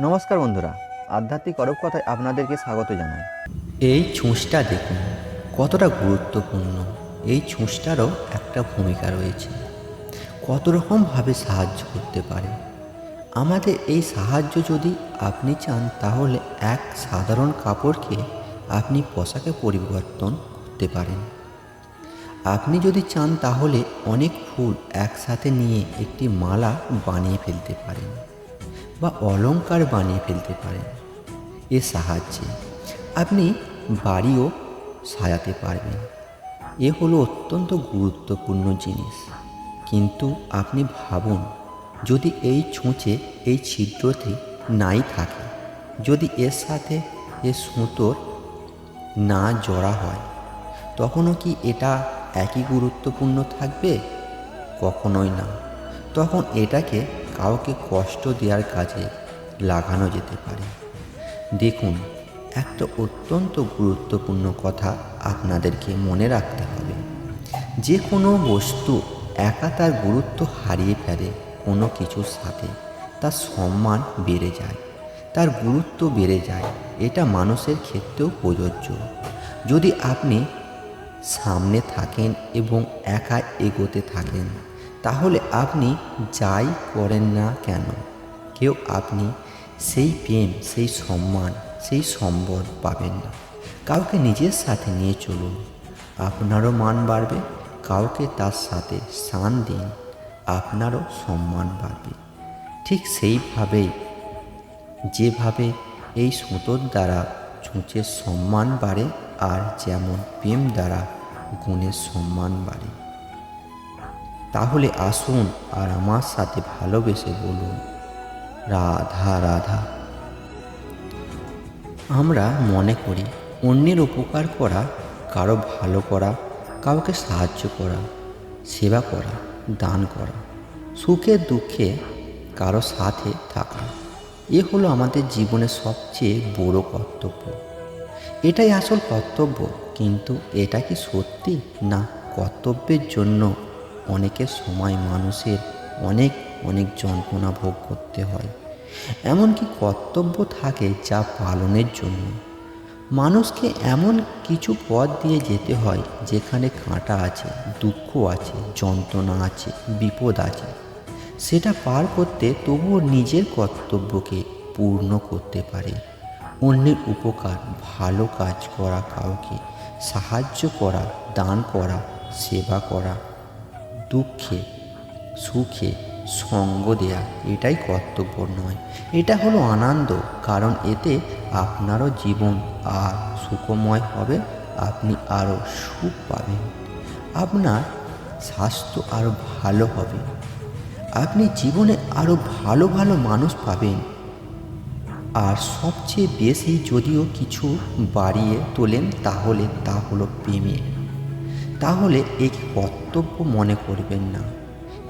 নমস্কার বন্ধুরা, আধ্যাত্মিক অরব কথায় আপনাদেরকে স্বাগত জানাই। এই ছুঁচটা দেখুন কতটা গুরুত্বপূর্ণ। এই ছুঁচটারও একটা ভূমিকা রয়েছে, কত রকমভাবে সাহায্য করতে পারে আমাদের। এই সাহায্য যদি আপনি চান তাহলে এক সাধারণ কাপড়কে আপনি পোশাকে পরিবর্তন করতে পারেন। আপনি যদি চান তাহলে অনেক ফুল একসাথে নিয়ে একটি মালা বানিয়ে ফেলতে পারেন বা অলংকার বানিয়ে ফেলতে পারেন। এর সাহায্যে আপনি বাড়িও সাজাতে পারবেন। এ হলো অত্যন্ত গুরুত্বপূর্ণ জিনিস। কিন্তু আপনি ভাবুন, যদি এই ছুঁচে এই ছিদ্রটি নাই থাকে, যদি এর সাথে এ সুতোর না জড়া হয়, তখনও কি এটা একই গুরুত্বপূর্ণ থাকবে? কখনোই না। তখন এটাকে কাউকে কষ্ট দেওয়ার কাজে লাগানো যেতে পারে। দেখুন, একটা অত্যন্ত গুরুত্বপূর্ণ কথা আপনাদেরকে মনে রাখতে হবে। যে কোনো বস্তু একা তার গুরুত্ব হারিয়ে ফেলে কোনো কিছুর সাথে তার সম্মান বেড়ে যায়, তার গুরুত্ব বেড়ে যায়। এটা মানুষের ক্ষেত্রেও প্রযোজ্য। যদি আপনি সামনে থাকেন এবং একা এগোতে থাকেন, তাহলে আপনি যাই করেন না কেন, কেউ আপনি সেই প্রেম, সেই সম্মান, সেই সম্বল পাবেন না। কাউকে নিজের সাথে নিয়ে চলুন, আপনারও মান বাড়বে। কাউকে তার সাথে স্থান দিন, আপনারও সম্মান বাড়বে। ঠিক সেইভাবেই যেভাবে এই সুতোর দ্বারা ছুঁচের সম্মান বাড়ে, আর যেমন প্রেম দ্বারা গুণের সম্মান বাড়ে। তাহলে আসুন আর আমার সাথে ভালোবেসে বলুন, রাধা রাধা। আমরা মনে করি অন্যের উপকার করা, কারো ভালো করা, কাউকে সাহায্য করা, সেবা করা, দান করা, সুখে দুঃখে কারো সাথে থাকা, এ হলো আমাদের জীবনের সবচেয়ে বড় কর্তব্য। এটাই আসল কর্তব্য। কিন্তু এটা কি সত্যি? না, কর্তব্যের জন্য অনেকের সময় মানুষের অনেক অনেক যন্ত্রণা ভোগ করতে হয়। এমনকি কর্তব্য থাকে যা পালনের জন্য মানুষকে এমন কিছু পথ দিয়ে যেতে হয় যেখানে কাঁটা আছে, দুঃখ আছে, যন্ত্রণা আছে, বিপদ আছে। সেটা পার করতে তবুও নিজের কর্তব্যকে পূর্ণ করতে পারে। অন্যের উপকার, ভালো কাজ করা, কাউকে সাহায্য করা, দান করা, সেবা করা, দুঃখে সুখে সঙ্গ দেয়া, এটাই কর্তব্য নয়, এটা হলো আনন্দ। কারণ এতে আপনারও জীবন আর সুখময় হবে, আপনি আরও সুখ পাবেন, আপনার স্বাস্থ্য আরও ভালো হবে, আপনি জীবনে আরও ভালো ভালো মানুষ পাবেন। আর সবচেয়ে বেশি যদিও কিছু বাড়িয়ে তোলেন তাহলে তা হলো প্রেমের। তাহলে এই কর্তব্য মনে করবেন না,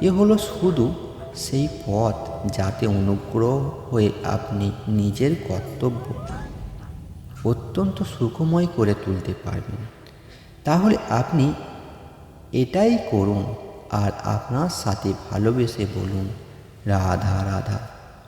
এ হলো শুধু সেই পথ যাতে অনুগ্রহ হয়ে আপনি নিজের কর্তব্য অত্যন্ত সুখময় করে তুলতে পারবেন। তাহলে আপনি এটাই করুন আর আপনার সাথে ভালোবেসে বলুন, রাধা রাধা।